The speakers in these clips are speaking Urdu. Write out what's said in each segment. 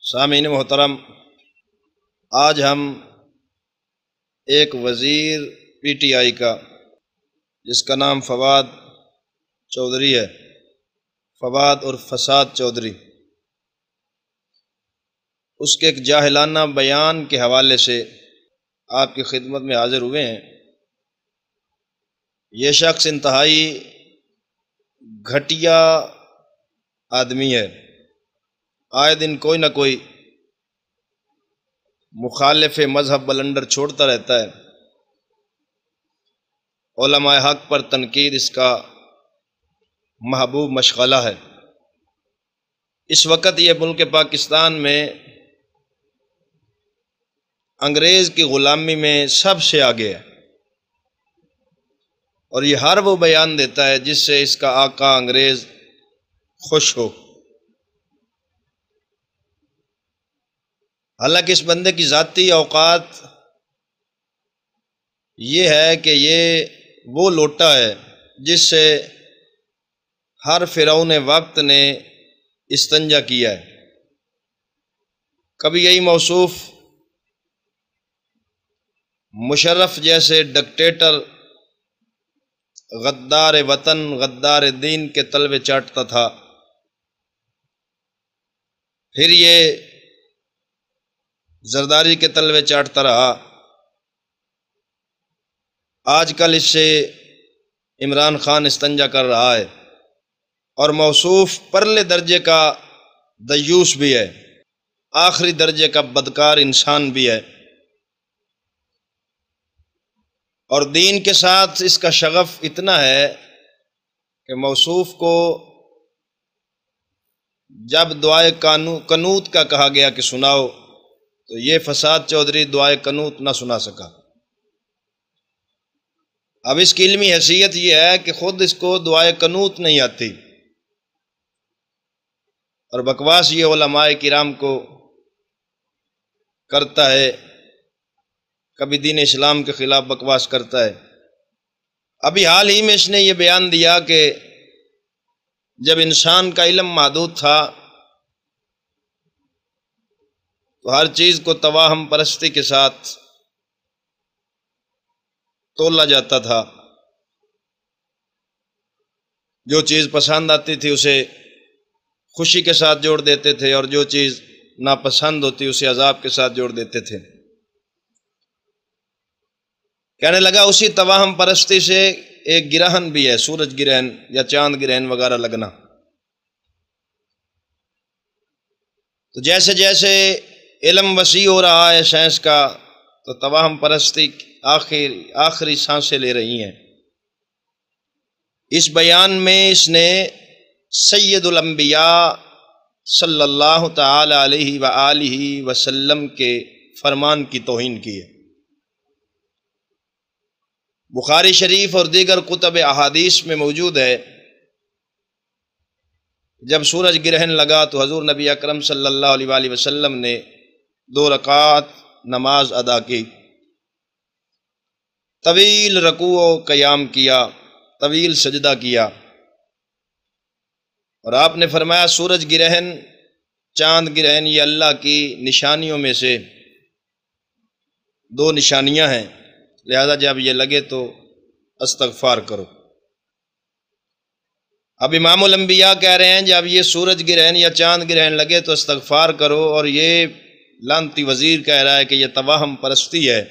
سامعین محترم، آج ہم ایک وزیر پی ٹی آئی کا جس کا نام فواد چودھری ہے، فواد اور فساد چودھری، اس کے ایک جاہلانہ بیان کے حوالے سے آپ کی خدمت میں حاضر ہوئے ہیں۔ یہ شخص انتہائی گھٹیا آدمی ہے، آئے دن کوئی نہ کوئی مخالف مذہب بلندر چھوڑتا رہتا ہے۔ علماء حق پر تنقید اس کا محبوب مشغلہ ہے۔ اس وقت یہ ملک پاکستان میں انگریز کی غلامی میں سب سے آگے ہے، اور یہ ہر وہ بیان دیتا ہے جس سے اس کا آقا انگریز خوش ہو۔ حالانکہ اس بندے کی ذاتی اوقات یہ ہے کہ یہ وہ لوٹا ہے جس سے ہر فرعون وقت نے استنجا کیا ہے۔ کبھی یہی موصوف مشرف جیسے ڈکٹیٹر غدار وطن غدار دین کے تلوے چاٹتا تھا، پھر یہ زرداری کے تلوے چاٹتا رہا۔ آج کل اس سے عمران خان استنجا کر رہا ہے، اور موصوف پرلے درجے کا دیوس بھی ہے، آخری درجے کا بدکار انسان بھی ہے، اور دین کے ساتھ اس کا شغف اتنا ہے کہ موصوف کو جب دعائے قنوت کا کہا گیا کہ سناؤ، تو یہ فساد چودھری دعائے قنوت نہ سنا سکا۔ اب اس کی علمی حیثیت یہ ہے کہ خود اس کو دعائے قنوت نہیں آتی، اور بکواس یہ علماء کرام کو کرتا ہے، کبھی دین اسلام کے خلاف بکواس کرتا ہے۔ ابھی حال ہی میں اس نے یہ بیان دیا کہ جب انسان کا علم محدود تھا تو ہر چیز کو توہم پرستی کے ساتھ تولا جاتا تھا، جو چیز پسند آتی تھی اسے خوشی کے ساتھ جوڑ دیتے تھے، اور جو چیز ناپسند ہوتی اسے عذاب کے ساتھ جوڑ دیتے تھے۔ کہنے لگا اسی توہم پرستی سے ایک گرہن بھی ہے، سورج گرہن یا چاند گرہن وغیرہ لگنا۔ تو جیسے جیسے علم وسیع ہو رہا ہے سائنس کا، تو توہم پرستی آخری سانسیں لے رہی ہیں۔ اس بیان میں اس نے سید الانبیاء صلی اللہ تعالی علیہ وآلہ وسلم کے فرمان کی توہین کی ہے۔ بخاری شریف اور دیگر کتب احادیث میں موجود ہے، جب سورج گرہن لگا تو حضور نبی اکرم صلی اللہ علیہ وآلہ وسلم نے 2 رکعت نماز ادا کی، طویل رکوع و قیام کیا، طویل سجدہ کیا، اور آپ نے فرمایا سورج گرہن چاند گرہن یہ اللہ کی نشانیوں میں سے 2 نشانیاں ہیں، لہذا جب یہ لگے تو استغفار کرو۔ اب امام الانبیاء کہہ رہے ہیں جب یہ سورج گرہن یا چاند گرہن لگے تو استغفار کرو، اور یہ لعنتی وزیر کہہ رہا ہے کہ یہ توہم پرستی ہے۔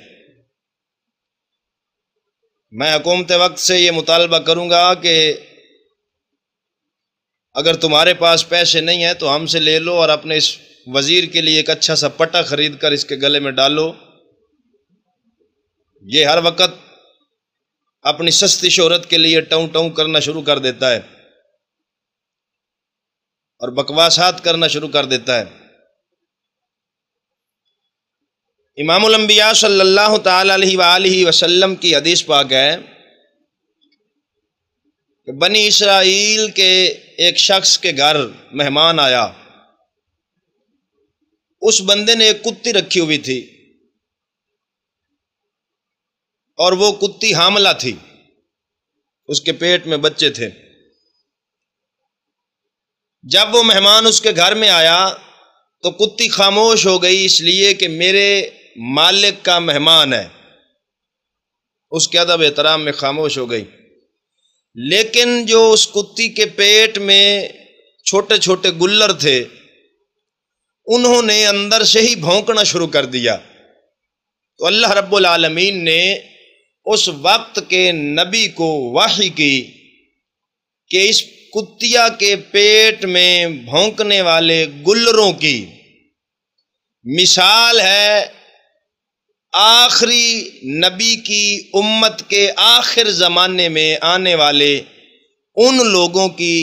میں حکومت وقت سے یہ مطالبہ کروں گا کہ اگر تمہارے پاس پیسے نہیں ہیں تو ہم سے لے لو، اور اپنے اس وزیر کے لیے ایک اچھا سا پٹا خرید کر اس کے گلے میں ڈالو۔ یہ ہر وقت اپنی سستی شہرت کے لیے ٹوں ٹوں کرنا شروع کر دیتا ہے، اور بکواسات کرنا شروع کر دیتا ہے۔ امام الانبیاء صلی اللہ تعالی علیہ وآلہ وسلم کی حدیث پاک ہے کہ بنی اسرائیل کے ایک شخص کے گھر مہمان آیا، اس بندے نے ایک کتی رکھی ہوئی تھی، اور وہ کتی حاملہ تھی، اس کے پیٹ میں بچے تھے۔ جب وہ مہمان اس کے گھر میں آیا تو کتی خاموش ہو گئی اس لیے کہ میرے مالک کا مہمان ہے، اس کے ادب احترام میں خاموش ہو گئی۔ لیکن جو اس کتی کے پیٹ میں چھوٹے چھوٹے گلر تھے، انہوں نے اندر سے ہی بھونکنا شروع کر دیا۔ تو اللہ رب العالمین نے اس وقت کے نبی کو وحی کی کہ اس کتیا کے پیٹ میں بھونکنے والے گلروں کی مثال ہے آخری نبی کی امت کے آخر زمانے میں آنے والے ان لوگوں کی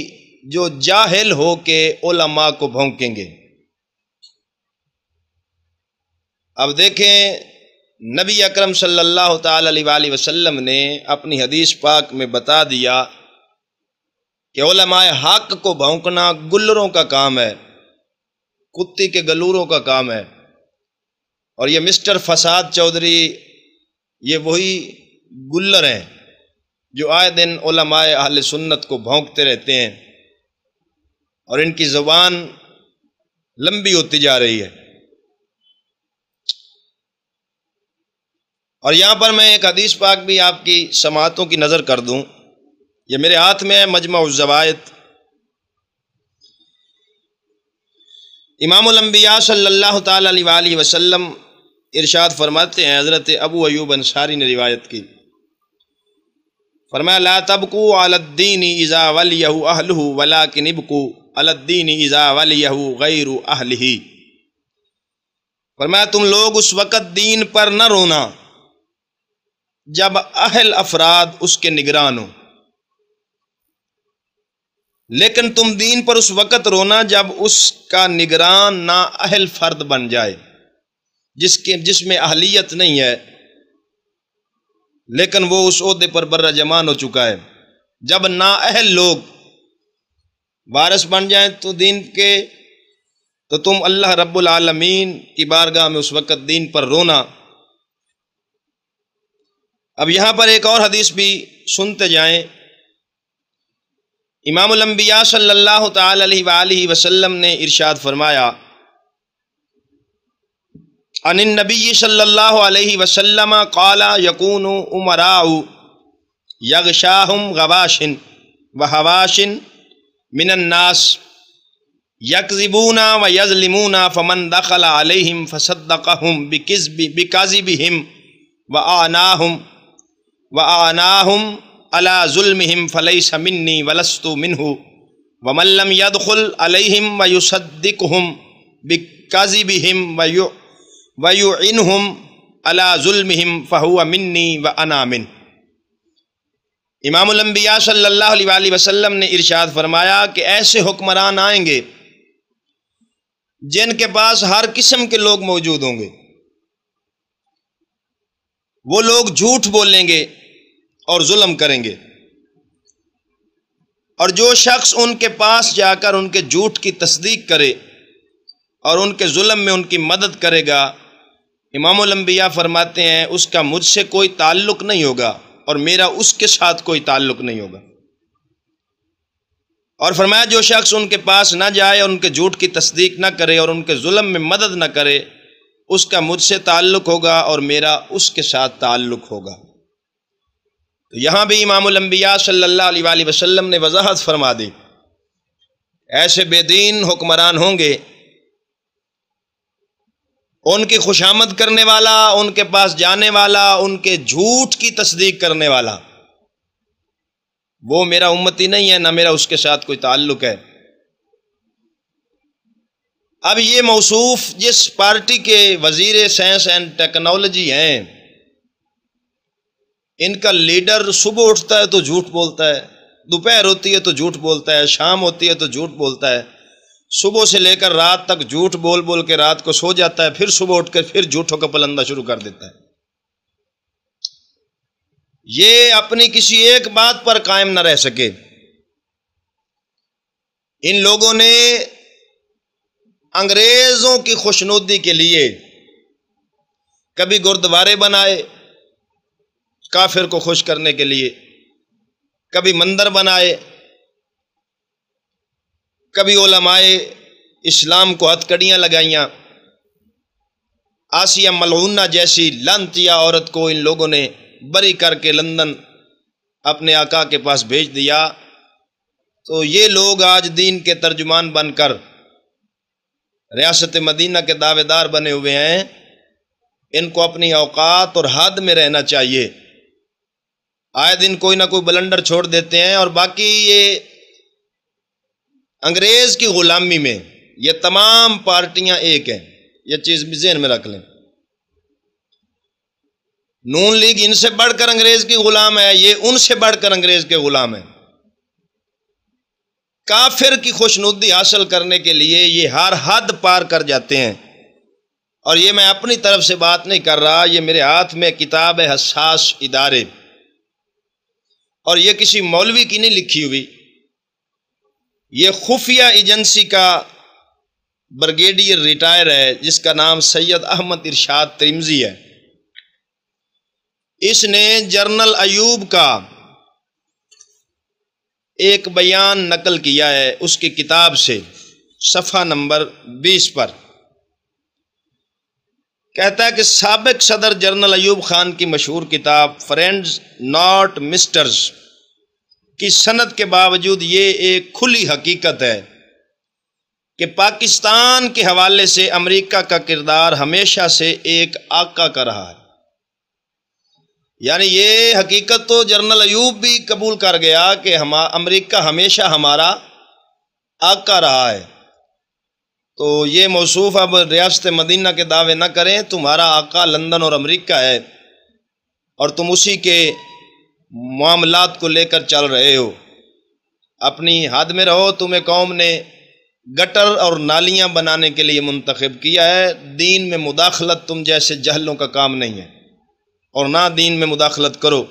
جو جاہل ہو کے علماء کو بھونکیں گے۔ اب دیکھیں، نبی اکرم صلی اللہ تعالی علیہ وآلہ وسلم نے اپنی حدیث پاک میں بتا دیا کہ علماء حق کو بھونکنا گلروں کا کام ہے، کتی کے گلوروں کا کام ہے۔ اور یہ مسٹر فساد چودھری یہ وہی گلر ہیں جو آئے دن علماء اہل سنت کو بھونکتے رہتے ہیں، اور ان کی زبان لمبی ہوتی جا رہی ہے۔ اور یہاں پر میں ایک حدیث پاک بھی آپ کی سماعتوں کی نظر کر دوں، یہ میرے ہاتھ میں ہے، مجمع الزوائد۔ امام الانبیاء صلی اللہ تعالی علیہ وآلہ وسلم ارشاد فرماتے ہیں، حضرت ابو ایوب انصاری نے روایت کی، فرمایا لا تبقوا علی الدین اذا ولیہ اہلہ ولکن ابقوا علی الدین اذا ولیہ غیر اہلہ۔ فرمایا تم لوگ اس وقت دین پر نہ رونا جب اہل افراد اس کے نگران ہوں، لیکن تم دین پر اس وقت رونا جب اس کا نگران نا اہل فرد بن جائے، جس میں اہلیت نہیں ہے لیکن وہ اس عہدے پر برہ جمان ہو چکا ہے۔ جب نا اہل لوگ وارث بن جائیں تو دین کے، تو تم اللہ رب العالمین کی بارگاہ میں اس وقت دین پر رونا۔ اب یہاں پر ایک اور حدیث بھی سنتے جائیں۔ امام الانبیاء صلی اللہ تعالی علیہ وآلہ وسلم نے ارشاد فرمایا، عن النبی صلی اللہ علیہ وسلم قال یکون امراء یغشاہم غواش وحواش من الناس یکذبون ویظلمون فمن دخل علیہم فصدقہم بکذبہم وآناہم علی ظلمہم فلیس منی ولست منہ ومن لم يدخل علیہم ویصدقہم بکذبہم وَيُعِنْهُمْ عَلَى ظُلْمِهِمْ فَهُوَ مِنِّي وَأَنَا مِنْ۔ امام الانبیاء صلی اللہ علیہ وآلہ وسلم نے ارشاد فرمایا کہ ایسے حکمران آئیں گے جن کے پاس ہر قسم کے لوگ موجود ہوں گے، وہ لوگ جھوٹ بولیں گے اور ظلم کریں گے، اور جو شخص ان کے پاس جا کر ان کے جھوٹ کی تصدیق کرے اور ان کے ظلم میں ان کی مدد کرے گا، امام الانبیاء فرماتے ہیں اس کا مجھ سے کوئی تعلق نہیں ہوگا اور میرا اس کے ساتھ کوئی تعلق نہیں ہوگا۔ اور فرمایا جو شخص ان کے پاس نہ جائے اور ان کے جھوٹ کی تصدیق نہ کرے اور ان کے ظلم میں مدد نہ کرے، اس کا مجھ سے تعلق ہوگا اور میرا اس کے ساتھ تعلق ہوگا۔ تو یہاں بھی امام الانبیاء صلی اللہ علیہ وآلہ وسلم نے وضاحت فرما دی، ایسے بے دین حکمران ہوں گے، ان کی خوشامد کرنے والا، ان کے پاس جانے والا، ان کے جھوٹ کی تصدیق کرنے والا، وہ میرا امتی نہیں ہے، نہ میرا اس کے ساتھ کوئی تعلق ہے۔ اب یہ موصوف جس پارٹی کے وزیر سائنس اینڈ ٹیکنالوجی ہیں، ان کا لیڈر صبح اٹھتا ہے تو جھوٹ بولتا ہے، دوپہر ہوتی ہے تو جھوٹ بولتا ہے، شام ہوتی ہے تو جھوٹ بولتا ہے، صبح سے لے کر رات تک جھوٹ بول بول کے رات کو سو جاتا ہے، پھر صبح اٹھ کر پھر جھوٹوں کا پلندہ شروع کر دیتا ہے۔ یہ اپنی کسی ایک بات پر قائم نہ رہ سکے۔ ان لوگوں نے انگریزوں کی خوشنودی کے لیے کبھی گردوارے بنائے کافر کو خوش کرنے کے لیے، کبھی مندر بنائے، کبھی علماء اسلام کو ہتھکڑیاں لگائیاں۔ آسیہ ملعونہ جیسی لعنتیہ عورت کو ان لوگوں نے بری کر کے لندن اپنے آقا کے پاس بھیج دیا۔ تو یہ لوگ آج دین کے ترجمان بن کر ریاست مدینہ کے دعوے دار بنے ہوئے ہیں۔ ان کو اپنی اوقات اور حد میں رہنا چاہیے۔ آئے دن کوئی نہ کوئی بلنڈر چھوڑ دیتے ہیں، اور باقی یہ انگریز کی غلامی میں یہ تمام پارٹیاں ایک ہیں، یہ چیز بھی ذہن میں رکھ لیں۔ نون لیگ ان سے بڑھ کر انگریز کی غلام ہے، یہ ان سے بڑھ کر انگریز کے غلام ہیں۔ کافر کی خوشنودی حاصل کرنے کے لیے یہ ہر حد پار کر جاتے ہیں۔ اور یہ میں اپنی طرف سے بات نہیں کر رہا، یہ میرے ہاتھ میں کتاب ہے حساس ادارے، اور یہ کسی مولوی کی نہیں لکھی ہوئی، یہ خفیہ ایجنسی کا بریگیڈیئر ریٹائر ہے جس کا نام سید احمد ارشاد ترمذی ہے۔ اس نے جنرل ایوب کا ایک بیان نقل کیا ہے اس کی کتاب سے، صفحہ نمبر 20 پر کہتا ہے کہ سابق صدر جنرل ایوب خان کی مشہور کتاب فرینڈز ناٹ مسٹرز کی سند کے باوجود یہ ایک کھلی حقیقت ہے کہ پاکستان کے حوالے سے امریکہ کا کردار ہمیشہ سے ایک آقا کا رہا ہے۔ یعنی یہ حقیقت تو جنرل ایوب بھی قبول کر گیا کہ امریکہ ہمیشہ ہمارا آقا رہا ہے۔ تو یہ موصوف اب ریاست مدینہ کے دعوے نہ کریں، تمہارا آقا لندن اور امریکہ ہے، اور تم اسی کے معاملات کو لے کر چل رہے ہو۔ اپنی حد میں رہو، تمہیں قوم نے گٹر اور نالیاں بنانے کے لیے منتخب کیا ہے۔ دین میں مداخلت تم جیسے جہلوں کا کام نہیں ہے، اور نہ دین میں مداخلت کرو۔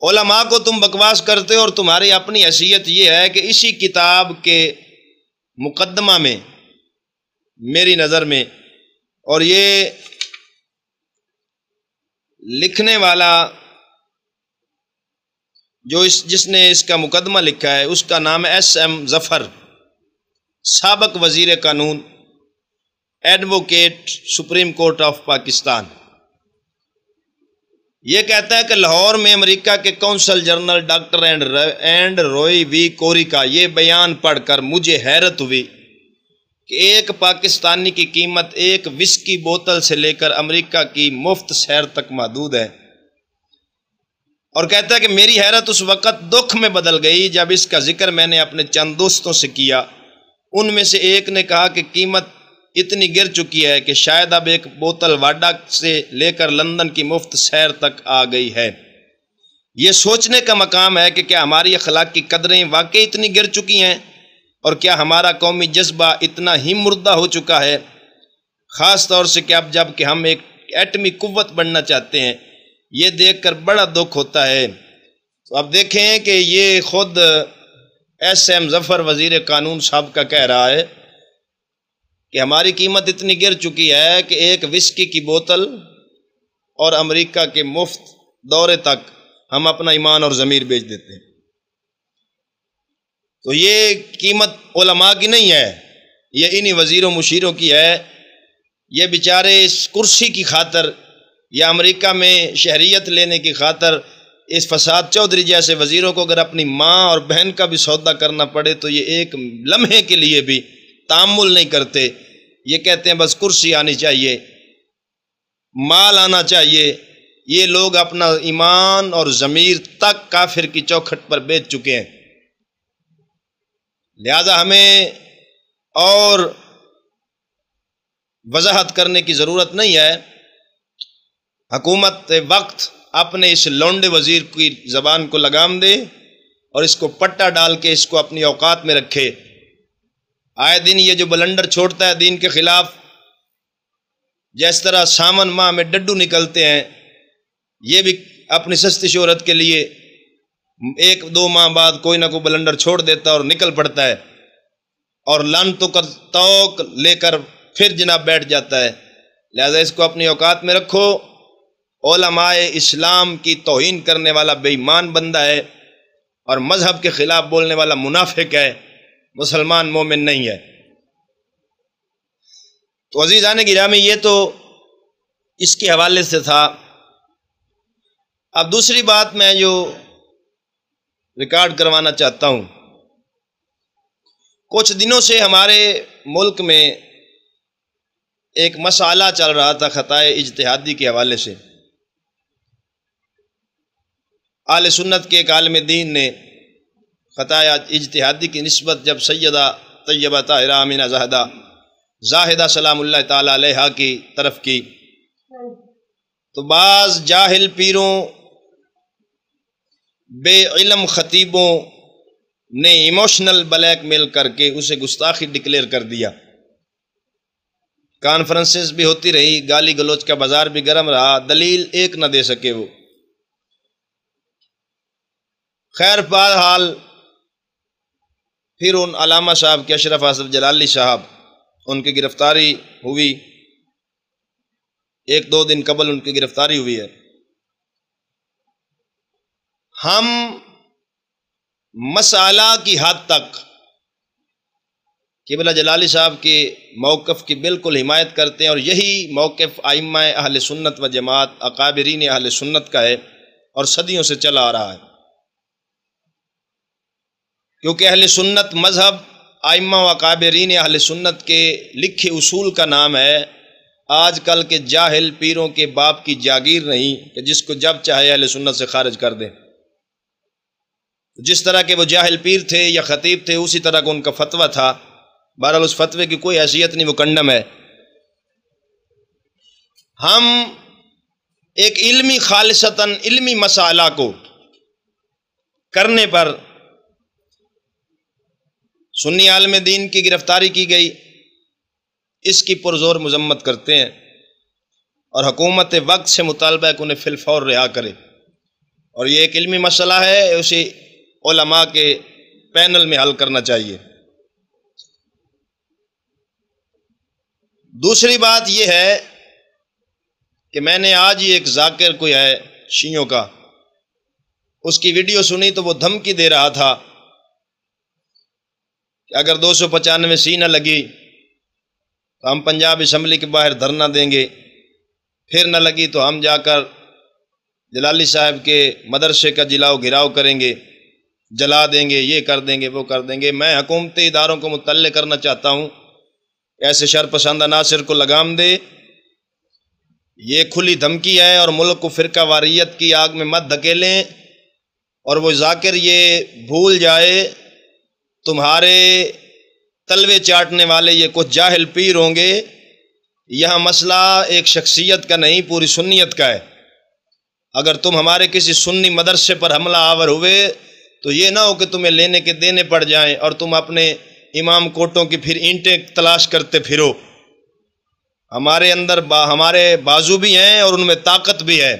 علماء کو تم بکواس کرتے ہو، اور تمہاری اپنی حیثیت یہ ہے کہ اسی کتاب کے مقدمہ میں میری نظر میں، اور یہ لکھنے والا جس نے اس کا مقدمہ لکھا ہے اس کا نام ہے ایس ایم ظفر، سابق وزیر قانون، advocate, supreme court of Pakistan. یہ کہتا ہے کہ لاہور میں امریکہ کے کونسل جنرل ڈاکٹر اینڈ روئی وی کوری کا یہ بیان پڑھ کر مجھے حیرت ہوئی کہ ایک پاکستانی کی قیمت ایک وسکی بوتل سے لے کر امریکہ کی مفت سیر تک محدود ہے۔ اور کہتا ہے کہ میری حیرت اس وقت دکھ میں بدل گئی جب اس کا ذکر میں نے اپنے چند دوستوں سے کیا۔ ان میں سے ایک نے کہا کہ قیمت اتنی گر چکی ہے کہ شاید اب ایک بوتل واڈا سے لے کر لندن کی مفت سیر تک آ گئی ہے۔ یہ سوچنے کا مقام ہے کہ کیا ہماری اخلاق کی قدریں واقعی اتنی گر چکی ہیں، اور کیا ہمارا قومی جذبہ اتنا ہی مردہ ہو چکا ہے، خاص طور سے کہ اب جب کہ ہم ایک ایٹمی قوت بننا چاہتے ہیں۔ یہ دیکھ کر بڑا دکھ ہوتا ہے۔ تو اب دیکھیں کہ یہ خود ایس ایم ظفر وزیر قانون صاحب کا کہہ رہا ہے کہ ہماری قیمت اتنی گر چکی ہے کہ ایک وسکی کی بوتل اور امریکہ کے مفت دورے تک ہم اپنا ایمان اور ضمیر بیچ دیتے ہیں۔ تو یہ قیمت علماء کی نہیں ہے، یہ انہی وزیروں مشیروں کی ہے۔ یہ بیچارے اس کرسی کی خاطر یا امریکہ میں شہریت لینے کی خاطر اس فساد چودھری جیسے وزیروں کو اگر اپنی ماں اور بہن کا بھی سودا کرنا پڑے تو یہ ایک لمحے کے لیے بھی تامل نہیں کرتے۔ یہ کہتے ہیں بس کرسی آنی چاہیے، مال آنا چاہیے۔ یہ لوگ اپنا ایمان اور ضمیر تک کافر کی چوکھٹ پر بیچ چکے ہیں۔ لہذا ہمیں اور وضاحت کرنے کی ضرورت نہیں ہے۔ حکومت وقت اپنے اس لونڈے وزیر کی زبان کو لگام دے اور اس کو پٹا ڈال کے اس کو اپنی اوقات میں رکھے۔ آئے دن یہ جو بلنڈر چھوڑتا ہے دین کے خلاف، جس طرح ساون ماہ میں ڈڈو نکلتے ہیں، یہ بھی اپنی سستی شہرت کے لیے ایک دو ماہ بعد کوئی نہ کوئی بلنڈر چھوڑ دیتا ہے اور نکل پڑتا ہے، اور لانتوں کا توق لے کر پھر جناب بیٹھ جاتا ہے۔ لہذا اس کو اپنی اوقات میں رکھو۔ علماء اسلام کی توہین کرنے والا بے ایمان بندہ ہے، اور مذہب کے خلاف بولنے والا منافق ہے۔ مسلمان مومن نہیں ہے۔ تو عزیزان گرامی، یہ تو اس کے حوالے سے تھا۔ اب دوسری بات میں جو ریکارڈ کروانا چاہتا ہوں، کچھ دنوں سے ہمارے ملک میں ایک مسئلہ چل رہا تھا خطائے اجتہادی کے حوالے سے۔ اہل سنت کے ایک عالم دین نے خطائے اجتہادی کی نسبت جب سیدہ طیبہ طاہرہ آمینہ زاہدہ سلام اللہ تعالی علیہا کی طرف کی، تو بعض جاہل پیروں، بے علم خطیبوں نے ایموشنل بلیک میل کر کے اسے گستاخی ڈکلیئر کر دیا۔ کانفرنسز بھی ہوتی رہی، گالی گلوچ کا بازار بھی گرم رہا، دلیل ایک نہ دے سکے وہ۔ خیر بہرحال پھر ان علامہ صاحب کے اشرف اصف جلالی صاحب، ان کی گرفتاری ہوئی، ایک دو دن قبل ان کی گرفتاری ہوئی ہے۔ ہم مسئلہ کی حد تک قبلہ جلالی صاحب کے موقف کی بالکل حمایت کرتے ہیں، اور یہی موقف ائمہ اہل سنت و جماعت، اکابرین اہل سنت کا ہے اور صدیوں سے چلا آ رہا ہے۔ کیونکہ اہل سنت مذہب ائمہ و اکابرین اہل سنت کے لکھے اصول کا نام ہے۔ آج کل کے جاہل پیروں کے باپ کی جاگیر نہیں کہ جس کو جب چاہے اہل سنت سے خارج کر دیں۔ جس طرح کے وہ جاہل پیر تھے یا خطیب تھے، اسی طرح کا ان کا فتویٰ تھا۔ بہرحال اس فتوے کی کوئی حیثیت نہیں، وہ کنڈم ہے۔ ہم ایک علمی، خالصتاً علمی مسئلہ کو کرنے پر سنی عالم دین کی گرفتاری کی گئی، اس کی پرزور مذمت کرتے ہیں، اور حکومت وقت سے مطالبہ ہے کہ انہیں فی الفور رہا کرے۔ اور یہ ایک علمی مسئلہ ہے، اسے علماء کے پینل میں حل کرنا چاہیے۔ دوسری بات یہ ہے کہ میں نے آج ہی ایک ذاکر کوئی ہے شیعوں کا، اس کی ویڈیو سنی تو وہ دھمکی دے رہا تھا کہ اگر 295 سی نہ لگی تو ہم پنجاب اسمبلی کے باہر دھرنا دیں گے، پھر نہ لگی تو ہم جا کر جلالی صاحب کے مدرسے کا جلاؤ گھراؤ کریں گے، جلا دیں گے، یہ کر دیں گے، وہ کر دیں گے۔ میں حکومتی اداروں کو مطلع کرنا چاہتا ہوں، ایسے شر پسند عناصر کو لگام دے۔ یہ کھلی دھمکی ہے، اور ملک کو فرقہ واریت کی آگ میں مت دھکیلیں۔ اور وہ ذاکر یہ بھول جائے، تمہارے تلوے چاٹنے والے یہ کچھ جاہل پیر ہوں گے، یہاں مسئلہ ایک شخصیت کا نہیں، پوری سنیت کا ہے۔ اگر تم ہمارے کسی سنی مدرسے پر حملہ آور ہوئے تو یہ نہ ہو کہ تمہیں لینے کے دینے پڑ جائیں اور تم اپنے امام کوٹوں کی پھر اینٹیں تلاش کرتے پھرو۔ ہمارے اندر ہمارے بازو بھی ہیں اور ان میں طاقت بھی ہے،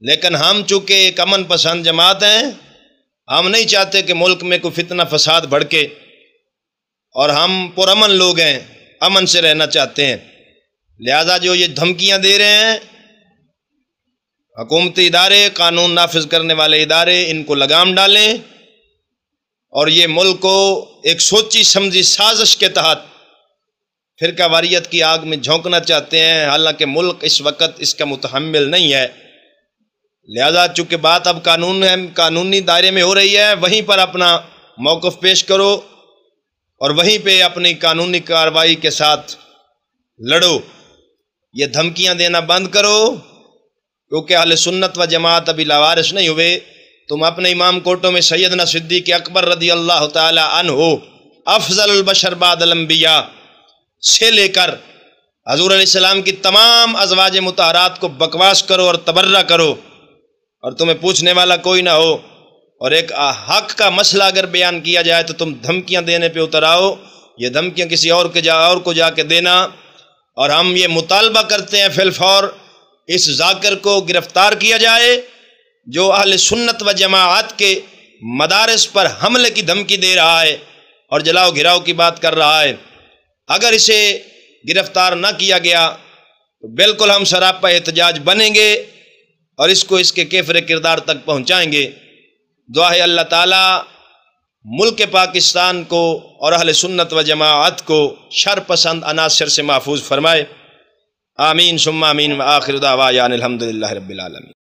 لیکن ہم چونکہ ایک امن پسند جماعت ہیں، ہم نہیں چاہتے کہ ملک میں کوئی فتنہ فساد بھڑکے، اور ہم پرامن لوگ ہیں، امن سے رہنا چاہتے ہیں۔ لہذا جو یہ دھمکیاں دے رہے ہیں حکومتی ادارے، قانون نافذ کرنے والے ادارے، ان کو لگام ڈالیں، اور یہ ملک کو ایک سوچی سمجھی سازش کے تحت فرقہ واریت کی آگ میں جھونکنا چاہتے ہیں، حالانکہ ملک اس وقت اس کا متحمل نہیں ہے۔ لہذا چونکہ بات اب قانون ہے، قانونی دائرے میں ہو رہی ہے، وہیں پر اپنا موقف پیش کرو اور وہیں پہ اپنی قانونی کارروائی کے ساتھ لڑو۔ یہ دھمکیاں دینا بند کرو، کیونکہ اہل سنت و جماعت ابھی لاوارث نہیں ہوئے۔ تم اپنے امام کوٹوں میں سیدنا صدیق اکبر رضی اللہ تعالی عنہ، افضل البشر بعد الانبیاء سے لے کر حضور علیہ السلام کی تمام ازواج مطہرات کو بکواس کرو اور تبرہ کرو، اور تمہیں پوچھنے والا کوئی نہ ہو، اور ایک حق کا مسئلہ اگر بیان کیا جائے تو تم دھمکیاں دینے پہ اتر آؤ۔ یہ دھمکیاں کسی اور کو جا کے دینا، اور ہم یہ مطالبہ کرتے ہیں فی الفور اس ذاکر کو گرفتار کیا جائے جو اہل سنت و جماعت کے مدارس پر حملے کی دھمکی دے رہا ہے اور جلاؤ گھراؤ کی بات کر رہا ہے۔ اگر اسے گرفتار نہ کیا گیا تو بالکل ہم سراپا احتجاج بنیں گے اور اس کو اس کے کیفر کردار تک پہنچائیں گے۔ دعا ہے اللہ تعالیٰ ملک پاکستان کو اور اہل سنت و جماعت کو شر پسند عناصر سے محفوظ فرمائے۔ آمین ثم آمین، وآخر دعوانا الحمدللہ رب العالمین۔